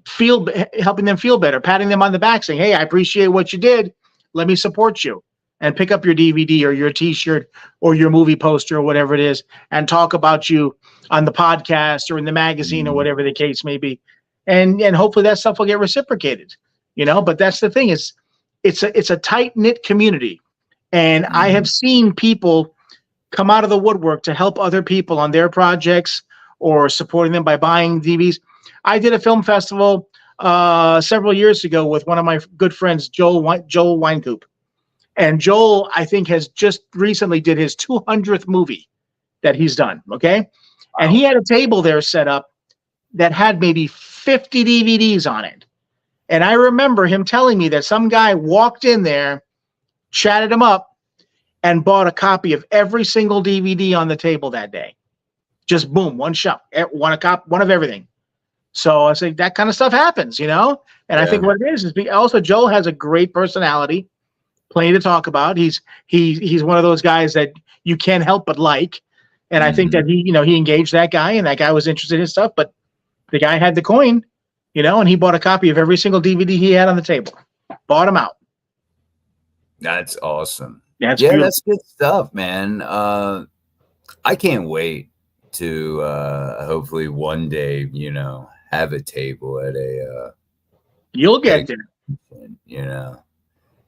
feel better, patting them on the back, saying, hey, I appreciate what you did. Let me support you. And pick up your DVD or your T-shirt or your movie poster or whatever it is, and talk about you on the podcast or in the magazine or whatever the case may be, and hopefully that stuff will get reciprocated, But that's the thing, is it's a tight knit community, and I have seen people come out of the woodwork to help other people on their projects or supporting them by buying DVDs. I did a film festival several years ago with one of my good friends, Joel Weinkoop. And Joel, I think, has just recently did his 200th movie that he's done, okay? Wow. And he had a table there set up that had maybe 50 DVDs on it. And I remember him telling me that some guy walked in there, chatted him up, and bought a copy of every single DVD on the table that day. Just boom, one shot, one of everything. So I say that kind of stuff happens, And I think what it is also Joel has a great personality. Plenty to talk about. He's one of those guys that you can't help but like, and I think that he engaged that guy, and that guy was interested in his stuff. But the guy had the coin, and he bought a copy of every single DVD he had on the table. Bought him out. That's awesome. That's good stuff, man. I can't wait to hopefully one day, have a table at a. You'll get there.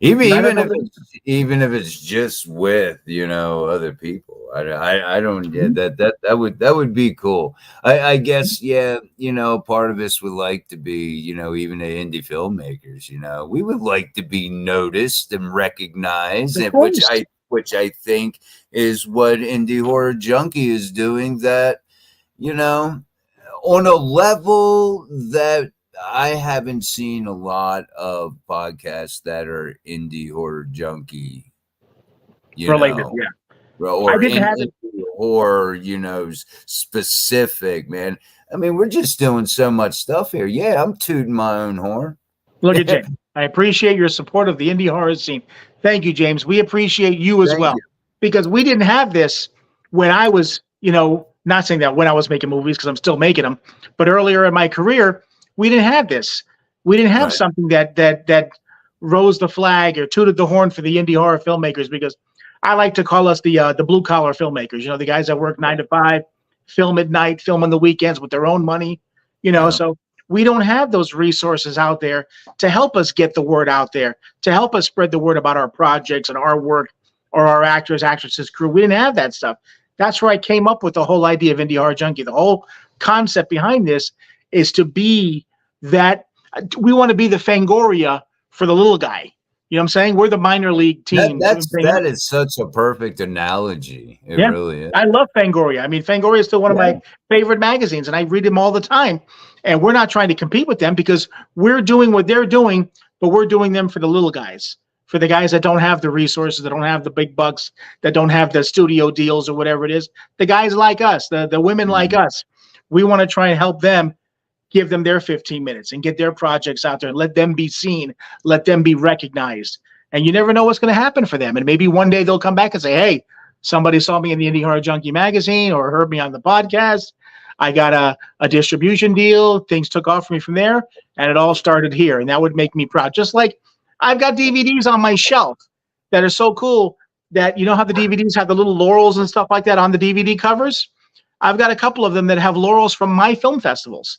Even if it's just with other people, I don't that would be cool. I guess part of us would like to be even the indie filmmakers. We would like to be noticed and recognized, which I think is what Indie Horror Junkie is doing. That on a level that I haven't seen a lot of podcasts that are indie horror junkie, related, or I didn't have it. Horror, specific, man. I mean, we're just doing so much stuff here. Yeah, I'm tooting my own horn. Look at James. I appreciate your support of the indie horror scene. Thank you, James. We appreciate you as well, because we didn't have this when I was, not saying that when I was making movies, because I'm still making them, but earlier in my career. We didn't have this. We didn't have something that rose the flag or tooted the horn for the indie horror filmmakers, because I like to call us the blue collar filmmakers. The guys that work 9 to 5, film at night, film on the weekends with their own money. So we don't have those resources out there to help us get the word out there, to help us spread the word about our projects and our work, or our actors, actresses, crew. We didn't have that stuff. That's where I came up with the whole idea of Indie Horror Junkie. The whole concept behind this is to be that we want to be the Fangoria for the little guy. You know what I'm saying? We're the minor league team. That is such a perfect analogy. It really is. I love Fangoria. I mean, Fangoria is still one of my favorite magazines, and I read them all the time. And we're not trying to compete with them because we're doing what they're doing, but we're doing them for the little guys, for the guys that don't have the resources, that don't have the big bucks, that don't have the studio deals or whatever it is. The guys like us, the women like us, we want to try and help them, give them their 15 minutes and get their projects out there and let them be seen, let them be recognized. And you never know what's going to happen for them. And maybe one day they'll come back and say, hey, somebody saw me in the Indie Horror Junkie magazine or heard me on the podcast. I got a distribution deal. Things took off for me from there, and it all started here. And that would make me proud. Just like I've got DVDs on my shelf that are so cool that, you know how the DVDs have the little laurels and stuff like that on the DVD covers? I've got a couple of them that have laurels from my film festivals.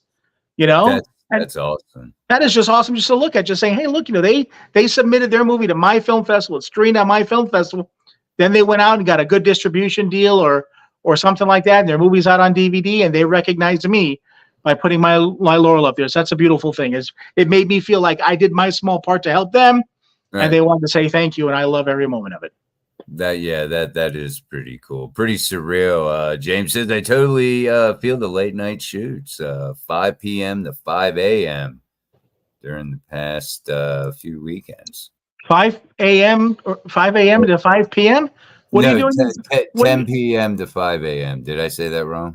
You know, that's awesome. That is just awesome just to look at, just saying, hey, look, you know, they submitted their movie to my film festival. It's screened at my film festival. Then they went out and got a good distribution deal or something like that. And their movie's out on DVD and they recognized me by putting my laurel up there. So that's a beautiful thing. It made me feel like I did my small part to help them. Right. And they wanted to say thank you. And I love every moment of it. That is pretty cool, pretty surreal. James says I totally feel the late night shoots, 5 p.m. to 5 a.m. during the past few weekends. 5 a.m. or 5 a.m. to 5 p.m. What are you doing? 10 p.m. to 5 a.m. Did I say that wrong?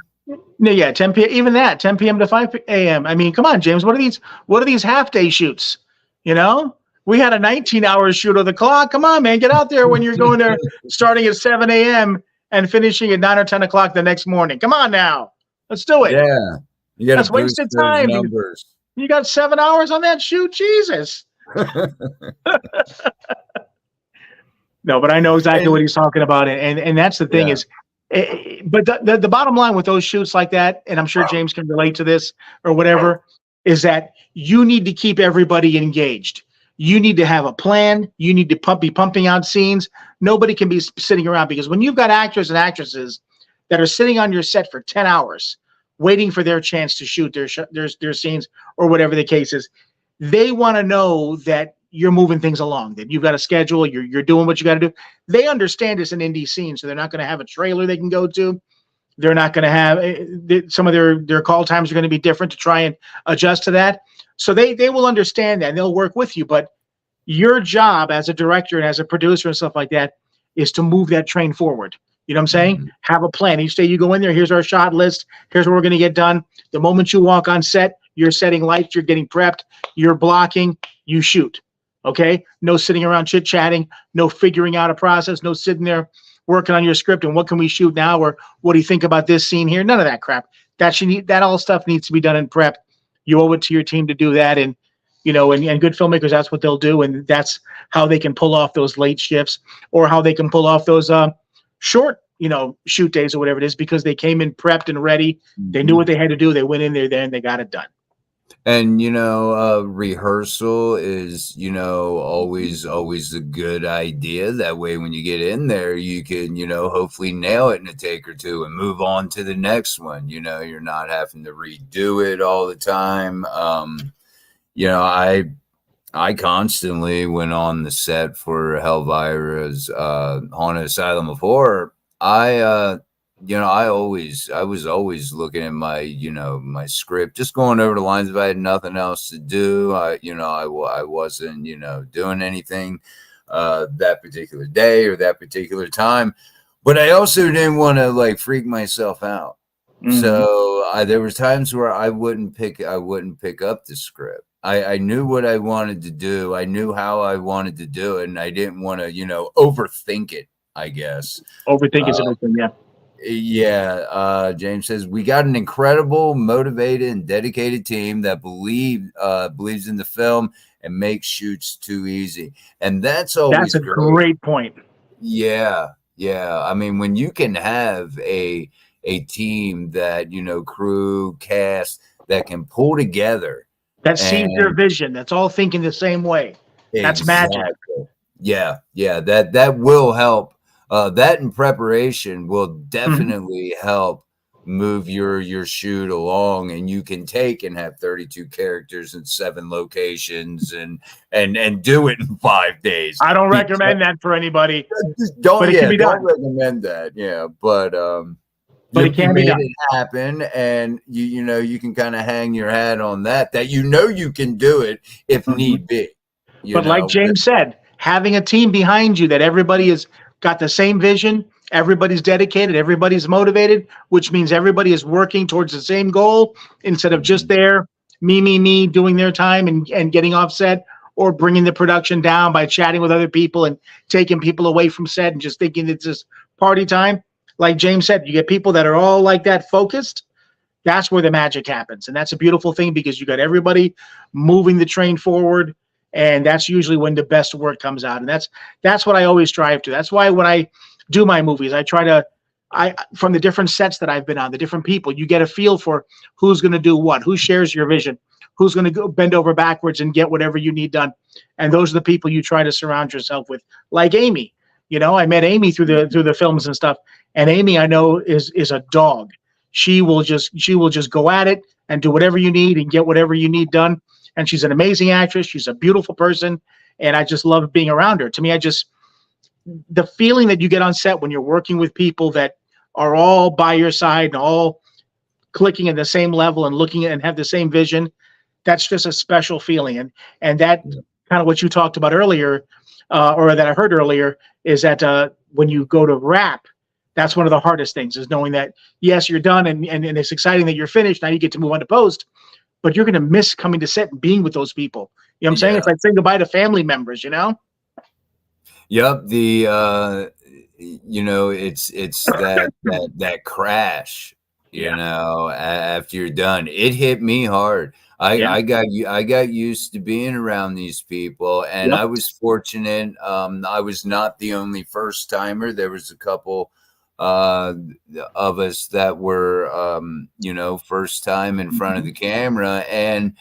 No, yeah, 10 p.m. Even that, 10 p.m. to 5 a.m. I mean, come on, James. What are these half day shoots? You know? We had a 19-hour shoot of the clock. Come on, man. Get out there when you're going there starting at 7 a.m. and finishing at 9 or 10 o'clock the next morning. Come on now. Let's do it. Yeah. That's wasted time. You got 7 hours on that shoot? Jesus. No, but I know exactly what he's talking about. And that's the thing is, but the bottom line with those shoots like that, and I'm sure James can relate to this or whatever, is that you need to keep everybody engaged. You need to have a plan. You need to be pumping out scenes. Nobody can be sitting around, because when you've got actors and actresses that are sitting on your set for 10 hours waiting for their chance to shoot their scenes or whatever the case is, they want to know that you're moving things along, that you've got a schedule, you're doing what you got to do. They understand it's an indie scene, so they're not going to have a trailer they can go to. They're not going to have some of their call times are going to be different to try and adjust to that. So they will understand that and they'll work with you. But your job as a director and as a producer and stuff like that is to move that train forward. You know what I'm saying? Mm-hmm. Have a plan. Each day you go in there, here's our shot list. Here's what we're going to get done. The moment you walk on set, you're setting lights, you're getting prepped, you're blocking, you shoot. Okay? No sitting around chit-chatting, no figuring out a process, no sitting there working on your script and what can we shoot now, or what do you think about this scene here? None of that crap. That all stuff needs to be done in prep. You owe it to your team to do that. And, you know, and good filmmakers, that's what they'll do. And that's how they can pull off those late shifts, or how they can pull off those short, you know, shoot days or whatever it is, because they came in prepped and ready. They knew what they had to do. They went in there and they got it done. And, you know, rehearsal is, you know, always a good idea. That way, when you get in there, you can, you know, hopefully nail it in a take or two and move on to the next one. You know, you're not having to redo it all the time. You know, I constantly went on the set for Helvira's Haunted Asylum of Horror. I was always looking at my, you know, my script, just going over the lines if I had nothing else to do. I wasn't, you know, doing anything that particular day or that particular time, but I also didn't want to like freak myself out. Mm-hmm. So there was times where I wouldn't pick up the script. I knew what I wanted to do. I knew how I wanted to do it, and I didn't want to, you know, overthink it, I guess. Overthink is everything, yeah. Yeah, James says we got an incredible, motivated, and dedicated team that believes in the film and makes shoots too easy, and that's always a great point. Yeah. I mean, when you can have a team that, you know, crew, cast that can pull together, that sees their vision, that's all thinking the same way. That's magic. Yeah, that will help. That in preparation will definitely help move your shoot along, and you can take and have 32 characters in 7 locations and do it in 5 days. I don't recommend that for anybody, Don't but it can be don't done. recommend that. Yeah, but it can be made done. it happen, and you can kind of hang your hat on that you can do it if need be. But like James said, having a team behind you that everybody has got the same vision, everybody's dedicated, everybody's motivated, which means everybody is working towards the same goal instead of just there, me, doing their time and getting offset, or bringing the production down by chatting with other people and taking people away from set and just thinking it's just party time. Like James said, you get people that are all like that focused. That's where the magic happens. And that's a beautiful thing because you got everybody moving the train forward. And that's usually when the best work comes out. And that's what I always strive to. That's why when I do my movies, I try to, from the different sets that I've been on, the different people, you get a feel for who's going to do what, who shares your vision, who's going to go bend over backwards and get whatever you need done. And those are the people you try to surround yourself with. Like Amy, I met Amy through the films and stuff. And Amy, I know, is a dog. She will just go at it and do whatever you need and get whatever you need done. And she's an amazing actress. She's a beautiful person. And I just love being around her. To me, the feeling that you get on set when you're working with people that are all by your side and all clicking at the same level and looking at and have the same vision, that's just a special feeling. And that kind of what you talked about earlier, or that I heard earlier, is that when you go to wrap, that's one of the hardest things, is knowing that, yes, you're done and it's exciting that you're finished. Now you get to move on to post. But you're going to miss coming to set and being with those people. You know what I'm saying? It's like saying goodbye to family members, Yep. It's that crash, after you're done. It hit me hard. I got used to being around these people, and I was fortunate. I was not the only first timer. There was a couple of us that were first time in front of the camera, and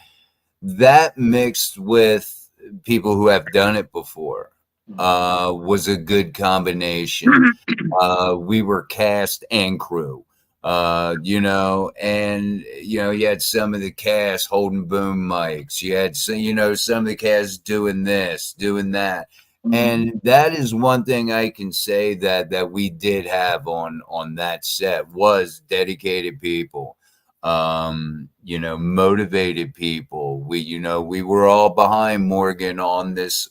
that mixed with people who have done it before was a good combination. We were cast and crew, and you had some of the cast holding boom mics, you had some of the cast doing this, doing that. And that is one thing I can say that we did have on that set, was dedicated people, motivated people. We were all behind Morgan on this,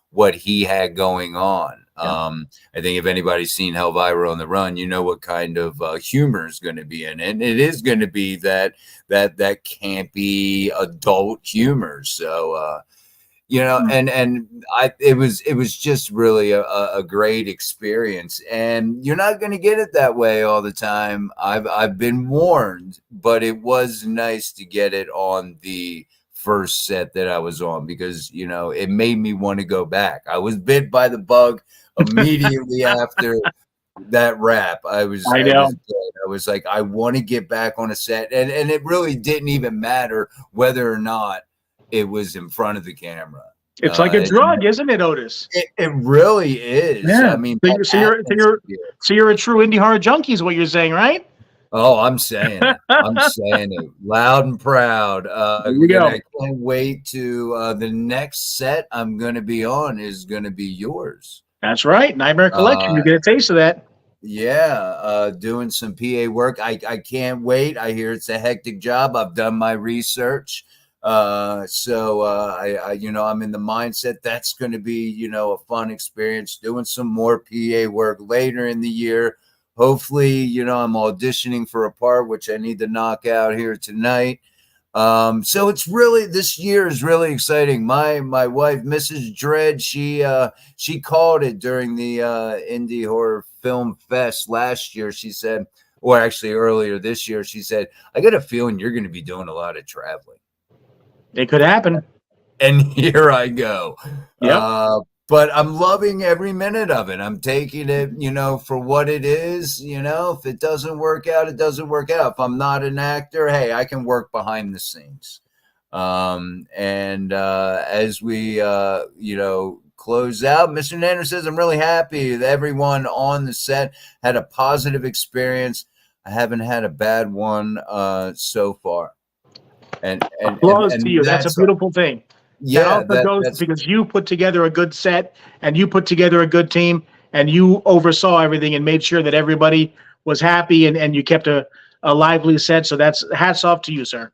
what he had going on. I think if anybody's seen Helvira on the Run, you know what kind of humor is going to be in it. And it is going to be that campy adult humor. So, it was just really a great experience, and you're not going to get it that way all the time. I've been warned, but it was nice to get it on the first set that I was on, because it made me want to go back. I was bit by the bug immediately after that wrap. I was like, I want to get back on a set, and it really didn't even matter whether or not it was in front of the camera. It's like a drug, isn't it, Otis? It really is. Yeah. I mean, so you're a true indie horror junkie, is what you're saying, right? Oh, I'm saying it. I'm saying it loud and proud. I can't wait to the next set I'm going to be on is going to be yours. That's right. Nightmare Collection. You get a taste of that. Yeah, doing some PA work. I can't wait. I hear it's a hectic job. I've done my research. So I'm in the mindset that's going to be, a fun experience, doing some more PA work later in the year. Hopefully, I'm auditioning for a part, which I need to knock out here tonight. So it's really, this year is really exciting. My wife, Mrs. Dredd, she called it during the Indie Horror Film Fest last year. She said, or actually earlier this year, she said, I got a feeling you're going to be doing a lot of traveling. It could happen. And here I go. Yep. But I'm loving every minute of it. I'm taking it, for what it is. If it doesn't work out, it doesn't work out. If I'm not an actor, hey, I can work behind the scenes. As we, close out, Mr. Nanner says, I'm really happy that everyone on the set had a positive experience. I haven't had a bad one so far. And Applause to you. That's a beautiful thing. That yeah, also goes that's because you put together a good set and you put together a good team and you oversaw everything and made sure that everybody was happy and you kept a lively set. So that's hats off to you, sir.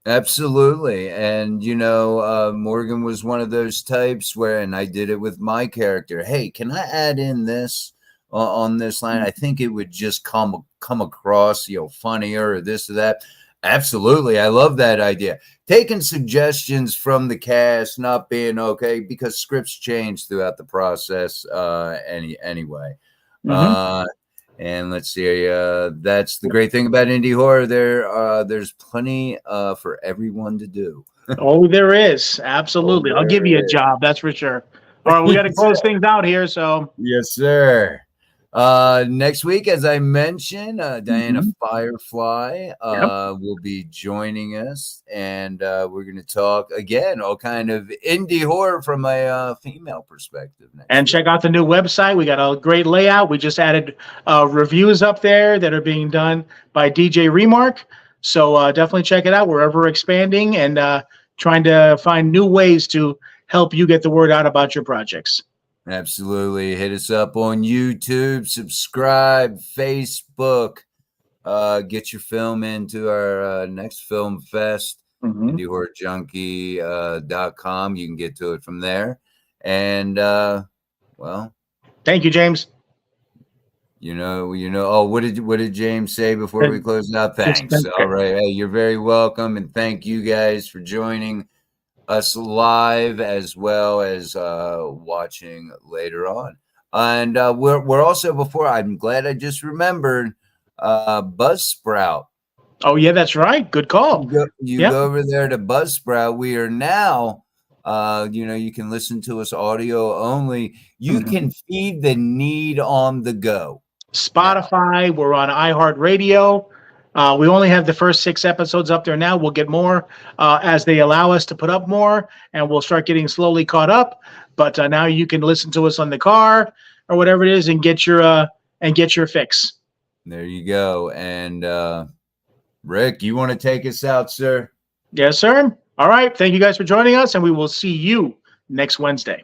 absolutely. And Morgan was one of those types where, and I did it with my character. Hey, can I add in this on this line? I think it would just come across, funnier or this or that. Absolutely. I love that idea. Taking suggestions from the cast, not being okay, because scripts change throughout the process anyway. And let's see, that's the great thing about indie horror. There's plenty for everyone to do. Oh, there is. Absolutely. I'll give you a job. That's for sure. All right, we got to close things out here. So yes, sir. Next week, as I mentioned, Diana Firefly will be joining us, and we're going to talk again all kind of indie horror from a female perspective. And check out the new website. We got a great layout. We just added reviews up there that are being done by DJ Remark. So definitely check it out. We're expanding and trying to find new ways to help you get the word out about your projects. Absolutely. Hit us up on YouTube, subscribe, Facebook, get your film into our next film fest, IndieHorrorJunkie.com. You can get to it from there. And, well. Thank you, James. Oh, what did James say before we close out? Thanks. All right. Hey, you're very welcome. And thank you guys for joining us live as well as watching later on. And we're also, before, I'm glad I just remembered, Buzzsprout. Oh yeah, that's right. Good call. You go over there to Buzzsprout. We are now you can listen to us audio only. You can feed the need on the go. Spotify, we're on iHeartRadio. We only have the first 6 episodes up there now. We'll get more as they allow us to put up more, and we'll start getting slowly caught up. But now you can listen to us on the car or whatever it is and get your fix. There you go. And Rick, you want to take us out, sir? Yes, sir. All right. Thank you guys for joining us, and we will see you next Wednesday.